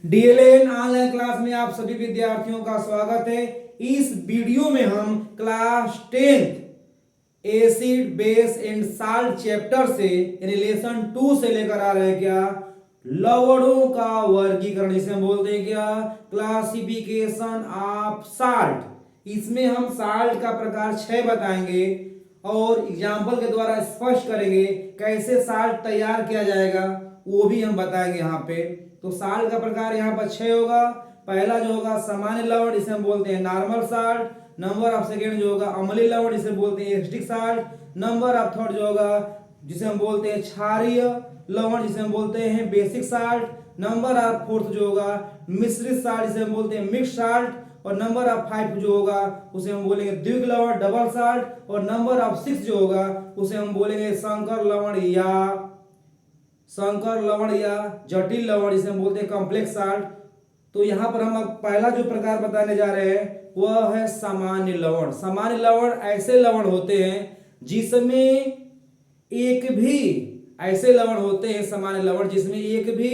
DLN online class में आप सभी विद्यार्थियों का स्वागत है। इस वीडियो में हम class 10 acid base and salt chapter से रिलेशन 2 से लेकर आ रहे हैं क्या लवणों का वर्गीकरण, इसे हम बोलते हैं क्या क्लासिफिकेशन ऑफ साल्ट। इसमें हम साल्ट का प्रकार 6 बताएंगे और एग्जाम्पल के द्वारा स्पष्ट करेंगे कैसे साल्ट तैयार किया जाएगा, वो भी हम बताएंगे यहाँ पे। तो साल्ट का प्रकार यहाँ पर 6 होगा। पहला जो होगा सामान्य लवण, इसे हम बोलते हैं normal salt. Number of second जो होगा अम्लीय लवण, इसे बोलते हैं acidic salt. Number of third जो होगा जिसे हम बोलते हैं क्षारीय लवण, जिसे हम बोलते हैं basic salt. Number of fourth जो होगा मिश्रित साल्ट, जिसे हम बोलते हैं मिक्स साल्ट। और नंबर ऑफ 5 जो होगा उसे हम बोलेंगे द्विग लवण डबल साल्ट। और नंबर ऑफ 6 जो होगा उसे हम बोलेंगे संकर लवण या जटिल लवण, जिसे हम बोलते हैं कॉम्प्लेक्स साल्ट। तो यहाँ पर हम पहला जो प्रकार बताने जा रहे हैं वह है सामान्य लवण। सामान्य लवण ऐसे लवण होते हैं जिसमें एक भी ऐसे लवण होते हैं सामान्य लवण जिसमें एक भी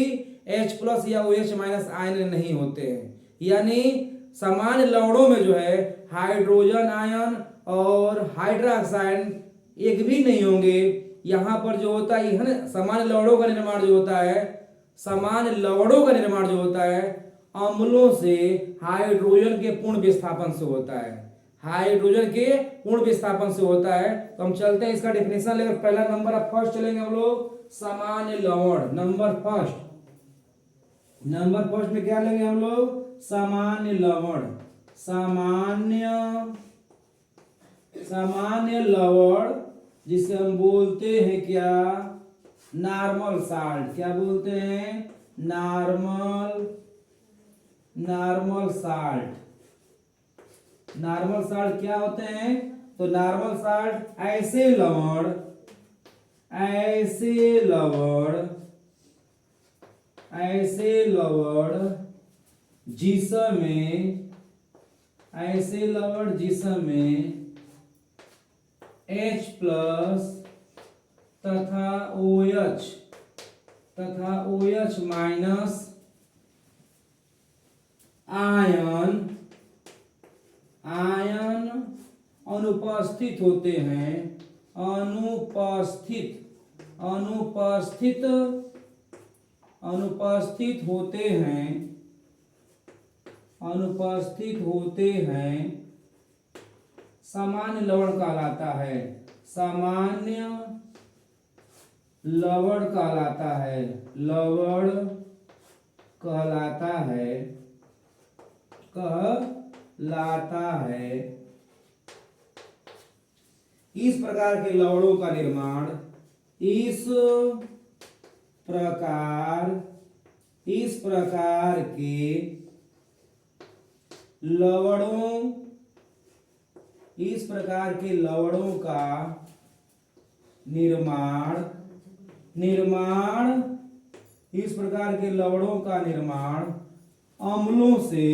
H+ या OH- आयन नहीं होते हैं। यानी सामान्य लवणों में जो है हाइड्रोजन आयन और हाइड्रोक्साइड एक भी नहीं होंगे। यहाँ पर जो होता है सामान्य लवणों का निर्माण जो होता है, सामान्य लवणों का निर्माण जो होता है अम्लों से हाइड्रोजन के पूर्ण विस्थापन से होता है। हाइड्रोजन के पूर्ण विस्थापन से होता है। तो हम चलते हैं इसका डेफिनेशन लेकर। पहला नंबर ऑफ फर्स्ट चलेंगे हम लोग सामान्य लवण। नंबर फर्स्ट में क्या लेंगे हम लोग सामान्य लवण। सामान्य लवण जिसे हम बोलते हैं क्या नॉर्मल साल्ट। क्या बोलते हैं नॉर्मल साल्ट। नॉर्मल साल्ट क्या होते हैं? तो नॉर्मल साल्ट ऐसे लवण जिसमें H+ तथा OH- आयन अनुपस्थित होते हैं। अनुपस्थित होते हैं सामान्य लवण कहलाता है। सामान्य लवण कहलाता है। इस प्रकार के लवणों का निर्माण इस प्रकार के लवणों का निर्माण अम्लों से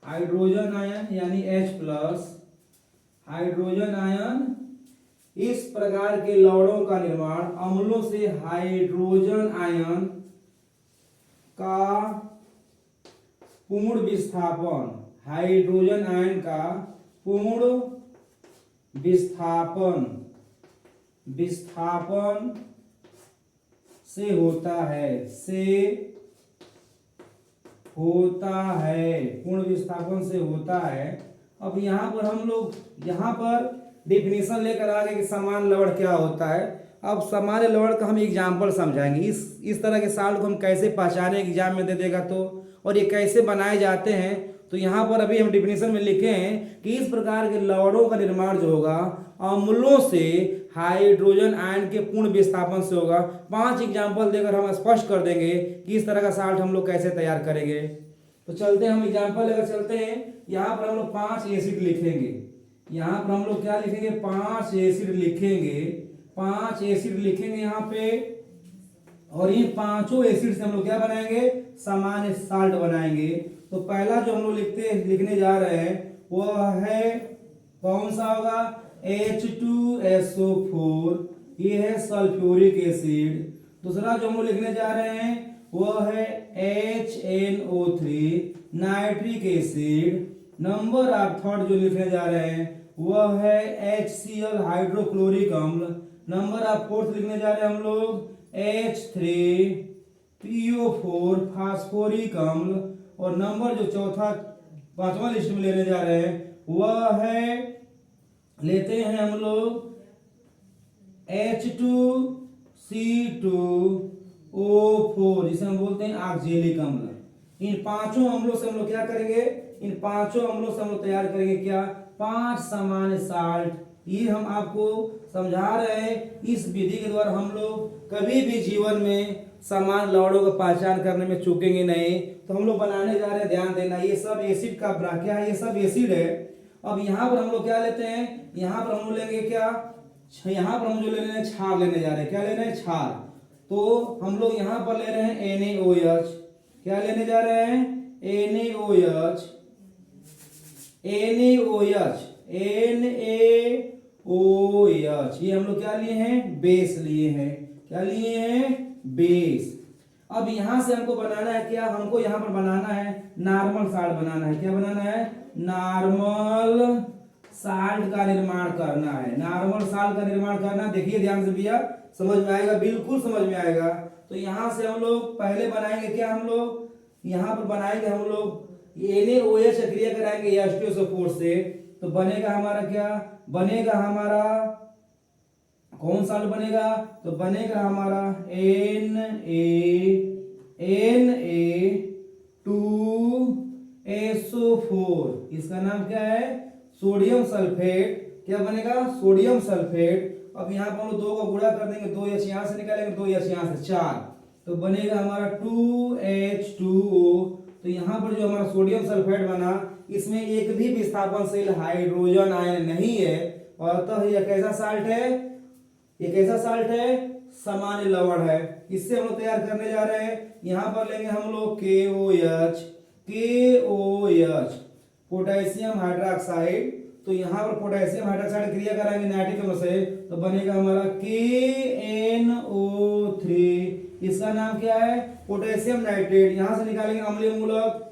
हाइड्रोजन आयन यानी H+ हाइड्रोजन आयन। इस प्रकार के लवणों का निर्माण अम्लों से हाइड्रोजन आयन का पूर्ण विस्थापन से होता है। पूर्ण विस्थापन से होता है। अब यहाँ पर डेफिनेशन लेकर आ गए कि सामान्य लवण क्या होता है। अब सामान्य लवण का हम एग्जाम्पल समझाएंगे। इस तरह के साल्ट को हम कैसे पहचाने, एग्जाम में दे देगा तो, और ये कैसे बनाए जाते हैं। तो यहाँ पर अभी हम डेफिनेशन में लिखे हैं कि इस प्रकार के लवणों का निर्माण जो होगा अम्लों से हाइड्रोजन आयन के पूर्ण विस्थापन से होगा। 5 एग्जाम्पल देकर हम स्पष्ट कर देंगे कि इस तरह का साल्ट हम लोग कैसे तैयार करेंगे। तो चलते हैं, हम एग्जाम्पल लेकर चलते हैं। यहाँ पर हम लोग 5 एसिड लिखेंगे। यहाँ पर हम लोग क्या लिखेंगे 5 एसिड लिखेंगे। 5 एसिड लिखेंगे यहाँ पे। और इन पांचों एसिड से हम लोग क्या बनाएंगे, सामान्य साल्ट बनाएंगे। तो पहला जो हम लोग लिखने जा रहे हैं वह है कौन सा होगा, H2SO4, ये है सल्फ्यूरिक एसिड। दूसरा जो हम लोग लिखने जा रहे हैं वह है HNO3, nitric acid. Number of third जो लिखने जा रहे हैं वह है HCl, हाइड्रोक्लोरिक अम्ल। नंबर ऑफ फोर्थ लिखने जा रहे हैं हम लोग H3PO4, फास्फोरिक अम्ल। और नंबर जो चौथा पांचवा लिस्ट में लेने जा रहे हैं वह है, लेते हैं हम लोग H2C2O4, जिसे हम बोलते हैं ऑक्जेलिक अम्ल। इन पांचों अम्लों से हम लोग क्या करेंगे, इन पांचों अम्लों से हम लोग तैयार करेंगे क्या, 5 सामान्य साल्ट। ये हम आपको समझा रहे हैं। इस विधि के द्वारा हम लोग कभी भी जीवन में समान लवणों का पहचान करने में चूकेंगे नहीं। तो हम लोग बनाने जा रहे हैं, ध्यान देना, ये सब एसिड का क्या है, ये सब एसिड है। अब यहाँ पर हम लोग क्या लेते हैं, यहाँ पर हम लोग लेंगे क्या, यहाँ पर हम जो ले रहे हैं क्षार लेने जा रहे हैं। क्या ले रहे हैं, क्षार। तो हम लोग यहाँ पर ले रहे हैं NaOH। क्या लेने जा रहे हैं, NaOH, NaOH, NaOH। ये हम लोग क्या लिए हैं, बेस लिए हैं। क्या लिए हैं, बेस। अब यहां से हमको बनाना है क्या, हमको यहाँ पर बनाना है नॉर्मल साल्ट बनाना है। क्या बनाना है, नॉर्मल साल्ट का निर्माण करना है। नॉर्मल साल्ट का निर्माण करना, देखिए ध्यान से भैया, समझ में आएगा, बिल्कुल समझ में आएगा। तो यहां से हम लोग पहले बनाएंगे क्या, हम लोग यहाँ पर बनाएंगे हम लोग NaOH से क्रिया कराएंगे H2SO4 से। तो बनेगा हमारा क्या, बनेगा हमारा कौन साल्ट बनेगा, तो बनेगा हमारा Na2SO4। इसका नाम क्या है, सोडियम सल्फेट। क्या बनेगा, सोडियम सल्फेट। अब यहाँ पर हम लोग 2 को गुणा कर देंगे, 2 H यहाँ से निकालेंगे, 2 H यहाँ से, 4। तो बनेगा हमारा 2H2O। तो यहाँ पर जो हमारा सोडियम सल्फेट बना, इसमें एक भी विस्थापनशील हाइड्रोजन आयन नहीं है। और अतः यह कैसा साल्ट है, ये कैसा साल्ट है, सामान्य लवण है। इससे हम लोग तैयार करने जा रहे हैं। यहाँ पर लेंगे हम लोग KOH, पोटेशियम हाइड्रोक्साइड। तो यहाँ पर पोटेशियम हाइड्रोक्साइड क्रिया कराएंगे नाइट्रिक अम्ल से, तो बनेगा हमारा KNO3। इसका नाम क्या है, पोटेशियम नाइट्रेट। यहाँ से निकालेंगे अम्लीय मूलक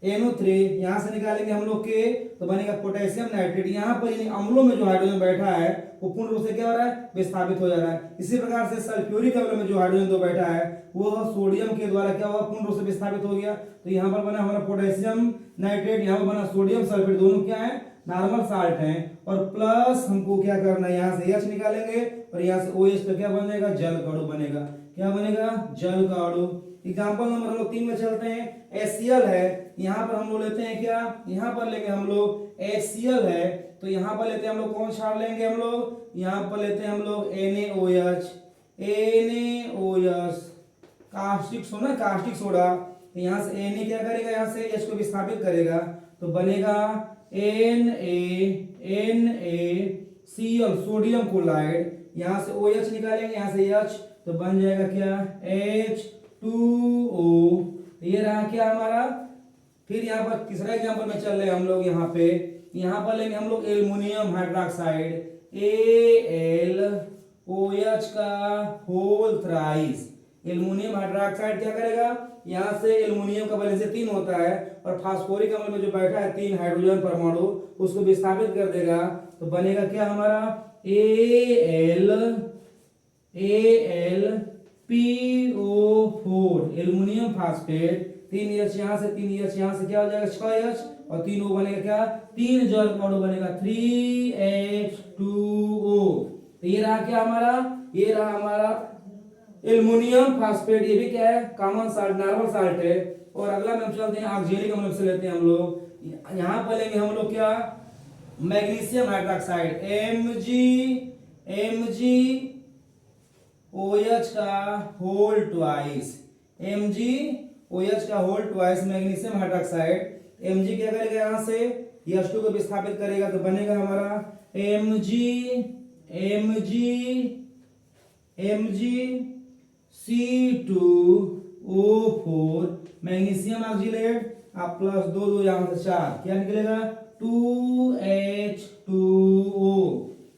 NO3, यहाँ से निकालेंगे हम लोग के, तो बनेगा पोटेशियम नाइट्रेट। यहाँ पर इन अम्लों में जो हाइड्रोजन बैठा है वो पूर्ण रूप से क्या हो रहा है, विस्थापित हो जा रहा है। इसी प्रकार से सल्फ्यूरिक अम्ल में जो हाइड्रोजन तो बैठा है वो सोडियम के द्वारा क्या हुआ, पूर्ण रूप से विस्थापित हो गया। तो यहाँ पर बना हमारा पोटेशियम नाइट्रेट, यहाँ पर बना सोडियम सल्फेट। दोनों क्या है, नॉर्मल साल्ट हैं। और प्लस हमको क्या करना है, यहाँ से H निकालेंगे और यहाँ से OH, तो क्या बनेगा, जल का अणु बनेगा। क्या बनेगा, जल का अणु। एग्जाम्पल नंबर हम लोग 3 में चलते हैं। HCl है, यहाँ पर हम लोग लेते हैं क्या, यहाँ पर लेंगे हम लोग HCl है। तो यहाँ पर लेते हैं हम लोग कौन क्षार लेंगे, हम लोग यहाँ पर लेते हैं हम लोग NaOH, कास्टिक सोना, कास्टिक सोडा। तो यहाँ से Na क्या करेगा, यहाँ से H को विस्थापित करेगा, तो बनेगा NaCl, सोडियम क्लोराइड। यहाँ से OH निकालेंगे, यहाँ से H, तो बन जाएगा क्या, H2O। ये रहा क्या हमारा। फिर यहाँ पर तीसरा एग्जांपल में चल रहे हैं हम लोग। यहाँ पर लेंगे हम लोग एल्युमिनियम हाइड्रोक्साइड, AlOH का होल थ्राइस। एल्युमिनियम हाइड्रोक्साइड क्या करेगा, यहाँ से एल्युमिनियम का वैलेंसी 3 होता है और फास्फोरिक अम्ल में जो बैठा है 3 हाइड्रोजन परमाणु, उसको विस्थापित कर देगा। तो बनेगा क्या हमारा, AlPO4, एल्युमिनियम फास्फेट। 3 H यहाँ से, 3 H यहाँ से, क्या हो जाएगा, 6 H और 3 O बनेगा क्या, 3 जल का अणु बनेगा, 3H2O। तो ये रहा क्या हमारा, ये रहा हमारा एल्युमिनियम फास्फेट। ये भी क्या है, कॉमन साल्ट, नॉर्मल साल्ट है। और अगला में हम चलते हैं ऑक्जेलिक अम्ल से लेते हैं हम लोग। यहाँ पर लेंगे हम लोग क्या, मैग्नीशियम हाइड्रोक्साइड, MgOH का होल ट्वाइस, MgOH का whole twice magnesium hydroxide. Mg क्या करेगा, यहाँ से H2 को विस्थापित करेगा, तो बनेगा हमारा MgCl, C2O4 मैग्नीशियम ऑक्सीलेट, आप प्लस 2 2 यहाँ से 4, क्या निकलेगा 2H2O।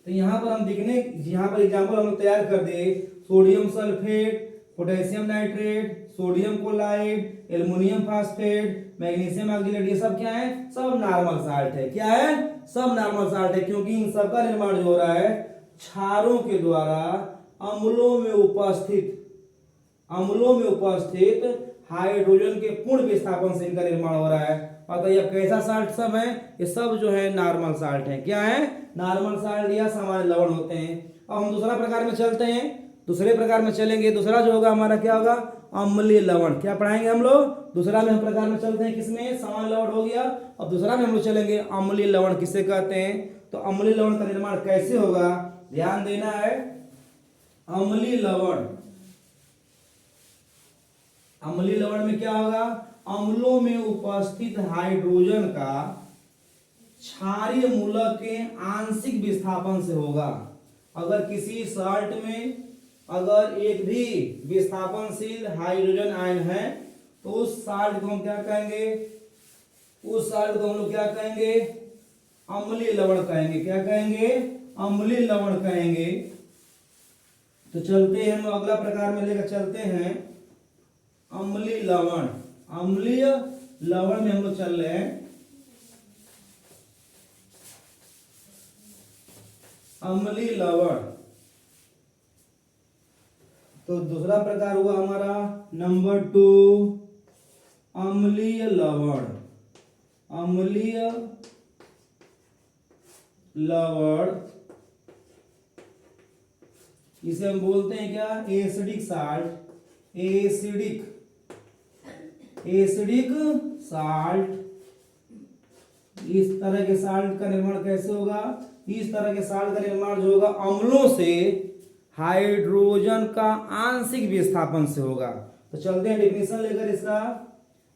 तो यहाँ पर हम यहाँ पर एग्जाम्पल हम लोग तैयार कर दे, sodium sulphate, potassium nitrate, sodium chloride, aluminium phosphate, magnesium oxalate, ये सब क्या है, सब नॉर्मल साल्ट है। क्या है, सब नॉर्मल साल्ट है, क्योंकि इन सब का निर्माण जो हो रहा है क्षारों के द्वारा अम्लों में उपस्थित हाइड्रोजन के पूर्ण विस्थापन से इनका निर्माण हो रहा है। और ये कैसा साल्ट सब है, ये सब जो है नॉर्मल साल्ट है। क्या है, नॉर्मल साल्ट या सामान्य लवण होते हैं। अब हम दूसरा प्रकार में चलते हैं, दूसरे प्रकार में चलेंगे। दूसरा जो होगा हमारा क्या होगा, अम्लीय लवण। क्या पढ़ाएंगे हम लोग, दूसरा में हम प्रकार में चलते हैं, किसमें, सामान्य लवण हो गया। अब दूसरा में हम लोग चलेंगे अम्लीय लवण किसे कहते हैं। तो अम्लीय लवण का निर्माण कैसे होगा, ध्यान देना है। अम्लीय लवण में क्या होगा, अम्लों में उपस्थित हाइड्रोजन का क्षारीय मूलक के आंशिक विस्थापन से होगा। अगर किसी साल्ट में अगर एक भी विस्थापनशील हाइड्रोजन आयन है तो उस साल्ट को हम क्या कहेंगे, उस साल्ट को हम लोग क्या कहेंगे, अम्लीय लवण कहेंगे। क्या कहेंगे, अम्लीय लवण कहेंगे। तो चलते हैं हम अगला प्रकार में लेकर चलते हैं, अम्लीय लवण। अम्लीय लवण में हम लोग चल रहे हैं अम्लीय लवण। तो दूसरा प्रकार हुआ हमारा नंबर 2 अम्लीय लवण। अम्लीय लवण इसे हम बोलते हैं क्या, एसिडिक साल्ट। Acidic salt. इस तरह के साल्ट का निर्माण कैसे होगा, इस तरह के साल्ट का निर्माण जो होगा अम्लों से हाइड्रोजन का आंशिक विस्थापन से होगा। तो चलते हैं डेफिनेशन लेकर इसका।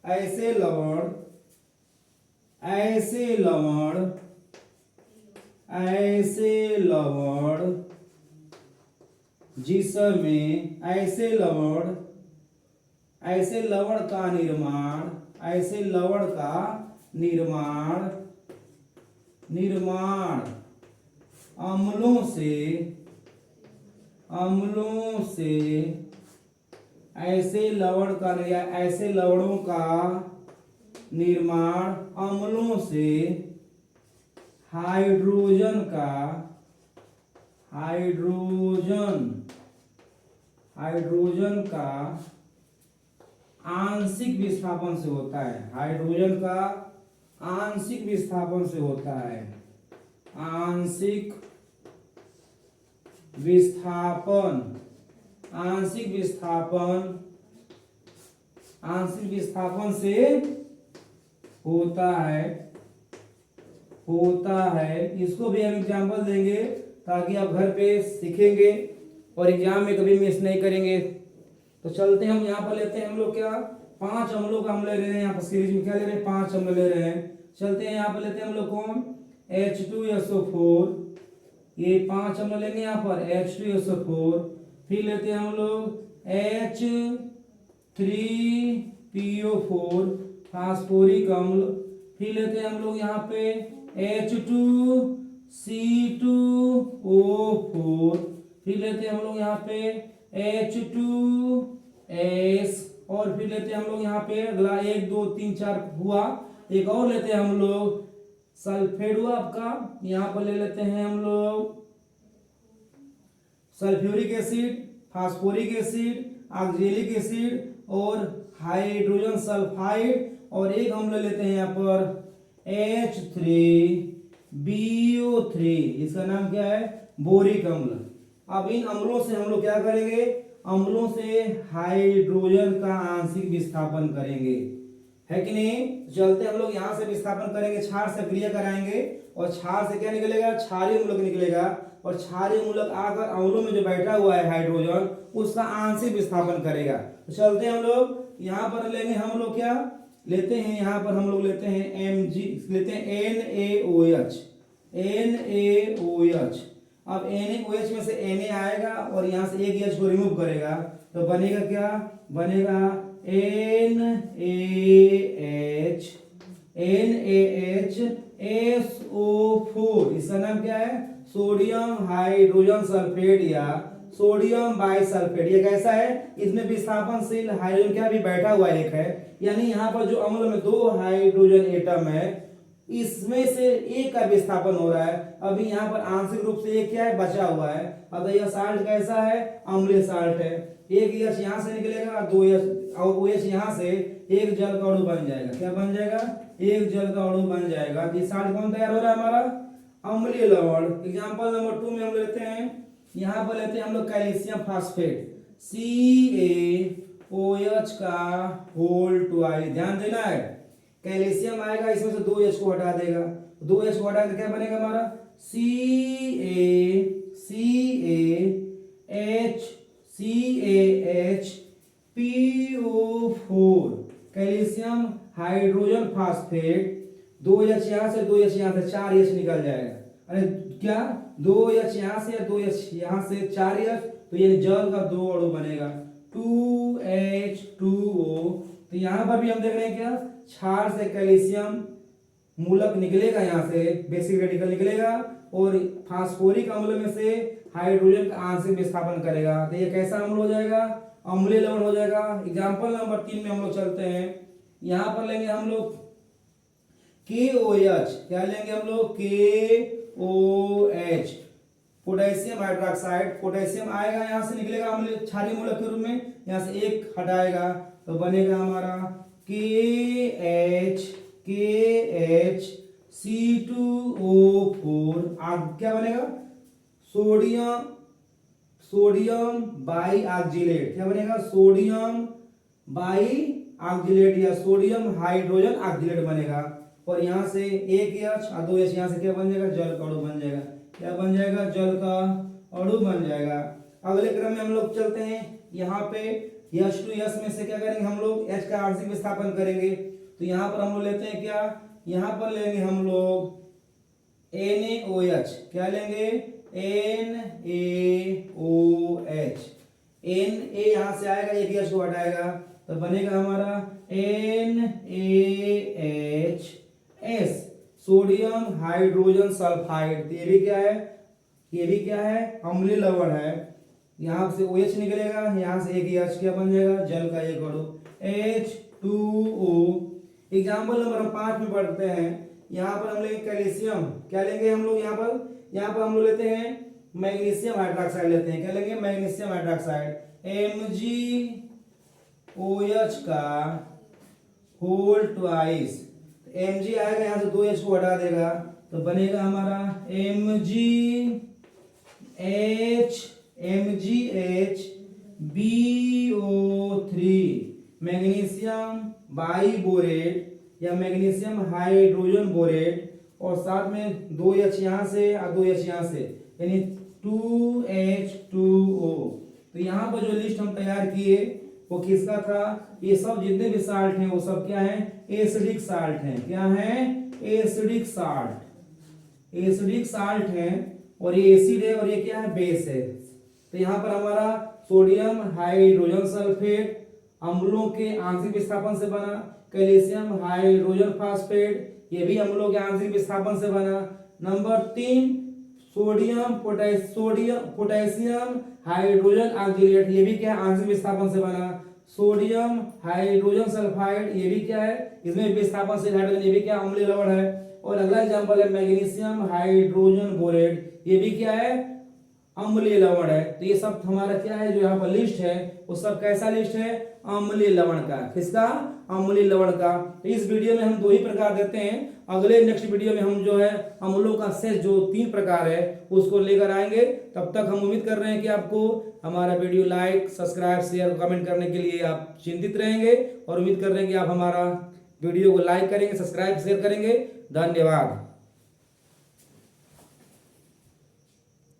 ऐसे लवण जिसमें ऐसे लवण का निर्माण अम्लों से ऐसे लवणों का निर्माण अम्लों से हाइड्रोजन का आंशिक विस्थापन से होता है। हाइड्रोजन का आंशिक विस्थापन से होता है। आंशिक विस्थापन से होता है। इसको भी हम एग्जाम्पल देंगे ताकि आप घर पे सीखेंगे और एग्जाम में कभी मिस नहीं करेंगे। तो चलते हैं हम यहाँ पर लेते हैं हम लोग क्या, 5 अम्लों का हम ले रहे हैं। यहाँ पर सीरीज में क्या ले रहे हैं, 5 अम्ल ले रहे हैं। चलते हैं यहाँ पर लेते हैं हम लोग कौन, H2SO4। ये 5 अम्ल लेंगे यहाँ पर H2SO4। फिर लेते हैं हम लोग H3PO4 फास्फोरिक अम्ल। फिर लेते हैं हम लोग यहाँ पे H2C2O4। फिर लेते हैं हम लोग यहाँ पे H2S। और फिर लेते हैं हम लोग यहाँ पे अगला 1 2 3 4 हुआ, एक और लेते हैं हम लोग सल्फेट हुआ आपका। यहाँ पर ले लेते हैं हम लोग sulphuric acid, phosphoric acid, oxalic acid और हाइड्रोजन सल्फाइड। और एक हम ले लेते हैं यहाँ पर H3BO3, इसका नाम क्या है, बोरिक अम्ल। अब इन अम्लों से हम लोग क्या करेंगे, अम्लों से हाइड्रोजन का आंशिक विस्थापन करेंगे, है कि नहीं। चलते हम लोग यहाँ से विस्थापन करेंगे, क्षार से क्रिया कराएंगे और क्षार से क्या निकलेगा, क्षारीय मूलक निकलेगा। और क्षारीय मूलक आकर अम्लों में जो बैठा हुआ है हाइड्रोजन, उसका आंशिक विस्थापन करेगा। तो चलते हैं हम लोग यहाँ पर लेंगे, हम लोग क्या लेते हैं, यहाँ पर हम लोग लेते हैं NaOH। अब NaOH में से Na आएगा और यहाँ से एक H को रिमूव करेगा तो बनेगा क्या, बनेगा NaHSO4। इसका नाम क्या है, सोडियम हाइड्रोजन सल्फेट या सोडियम बाइसल्फेट। ये कैसा है, इसमें विस्थापनशील हाइड्रोजन क्या भी बैठा हुआ एक है, यानी यहाँ पर जो अम्ल में 2 हाइड्रोजन एटम है इसमें से एक का विस्थापन हो रहा है। अभी यहाँ पर आंशिक रूप से एक क्या है, बचा हुआ है। अतः यह साल्ट कैसा है, अम्लीय साल्ट है। एक H यहाँ से निकलेगा, 2 H और OH यहाँ से एक जल का अणु बन जाएगा। क्या बन जाएगा, एक जल का अणु बन जाएगा। ये साल्ट कौन तैयार हो रहा है, हमारा अम्लीय लवण। एग्जांपल नंबर 2 में हम लेते हैं, यहाँ पर लेते हैं हम लोग कैल्शियम फास्फेट CaOH का होल ट्वाइस। ध्यान देना है, कैल्शियम आएगा इसमें से 2 H को हटा देगा, 2 H को हटा के क्या बनेगा हमारा CaHPO4 calcium hydrogen phosphate. 2 H यहाँ से 2 H यहाँ से 4 H निकल जाएगा। अरे क्या, 2 H यहाँ से 2 H यहाँ से 4 H, तो ये जल का 2 अणु बनेगा 2H2O। तो यहाँ पर भी हम देख रहे हैं क्या, क्षार से कैल्शियम मूलक निकलेगा, यहाँ से बेसिक रेडिकल निकलेगा और फास्फोरिक अम्ल में से हाइड्रोजन का आंशिक विस्थापन करेगा। तो ये कैसा अम्ल हो जाएगा, अम्लीय लवण हो जाएगा। एग्जांपल नंबर 3 में हम लोग चलते हैं, यहाँ पर लेंगे हम लोग KOH। क्या लेंगे हम लोग, KOH पोटेशियम हाइड्रोक्साइड। पोटेशियम आएगा यहाँ से निकलेगा अम्लीय क्षारीय मूलक के रूप में, यहाँ से एक हटाएगा तो बनेगा हमारा KHC2O4। आग क्या बनेगा, सोडियम बाई ऑक्जिलेट। क्या बनेगा, सोडियम बाई ऑक्जिलेट या सोडियम हाइड्रोजन ऑक्जिलेट बनेगा। और यहाँ से एक H और 2 H यहाँ से क्या बन जाएगा, जल का अणु बन जाएगा। क्या बन जाएगा, जल का अणु बन जाएगा। अगले क्रम में हम लोग चलते हैं, यहाँ पे H2S में से क्या करेंगे हम लोग, H का आंशिक विस्थापन करेंगे। तो यहाँ पर हम लोग लेते हैं क्या, यहाँ पर लेंगे हम लोग NaOH। क्या लेंगे, NaOH। Na यहाँ से आएगा, एक H को हटाएगा तो बनेगा हमारा NaHS सोडियम हाइड्रोजन सल्फाइड। ये भी क्या है, ये भी क्या है, अम्लीय लवण है। यहाँ से OH निकलेगा, यहाँ से एक H क्या बन जाएगा, जल का एक अणु H2O। एग्जाम्पल नंबर 5 में पढ़ते हैं, यहाँ पर हम लेंगे कैल्शियम। क्या लेंगे हम लोग, यहाँ पर हम लोग लेते हैं मैग्नीशियम हाइड्रोक्साइड लेते हैं। क्या लेंगे, मैग्नीशियम हाइड्रोक्साइड MgOH का होल ट्वाइस। Mg आएगा, यहाँ से 2 H को हटा देगा तो बनेगा हमारा MgHBO3। मैग्नीशियम बाइबोरेट या मैग्नीशियम हाइड्रोजन बोरेट और साथ में 2 H यहाँ से और 2 H यहाँ से, यानी 2H2O। तो यहाँ पर जो लिस्ट हम तैयार किए वो किसका था, ये सब जितने भी साल्ट हैं वो सब क्या हैं, एसिडिक साल्ट हैं। क्या हैं, एसिडिक साल्ट। एसिडिक साल्ट हैं और ये एसिड है और ये क्या है, बेस है। तो यहाँ पर हमारा सोडियम हाइड्रोजन सल्फेट अम्लों के आंशिक विस्थापन से बना, कैल्शियम हाइड्रोजन फास्फेट ये भी अम्लों के आंशिक विस्थापन से बना। नंबर 3 पोटेशियम हाइड्रोजन ऑक्जिलेट ये भी क्या है, आंशिक विस्थापन से बना। सोडियम हाइड्रोजन सल्फाइड ये भी क्या है, इसमें विस्थापन से हाइड्रोजन, ये भी क्या अम्लीय लवण है। और अगला एग्जांपल है मैग्नीशियम हाइड्रोजन बोरेट, ये भी क्या है, अम्लीय लवण है। तो ये सब हमारा क्या है, जो यहाँ पर लिस्ट है वो सब कैसा लिस्ट है, अम्लीय लवण का। किसका, अम्लीय लवण का। तो इस वीडियो में हम 2 ही प्रकार देते हैं, अगले नेक्स्ट वीडियो में हम जो है अम्लों का सेट जो 3 प्रकार है उसको लेकर आएंगे। तब तक हम उम्मीद कर रहे हैं कि आपको हमारा video like, subscribe, share, comment करने के लिए आप चिंतित रहेंगे और उम्मीद कर रहे हैं कि आप हमारा वीडियो को लाइक करेंगे, सब्सक्राइब, शेयर करेंगे। धन्यवाद।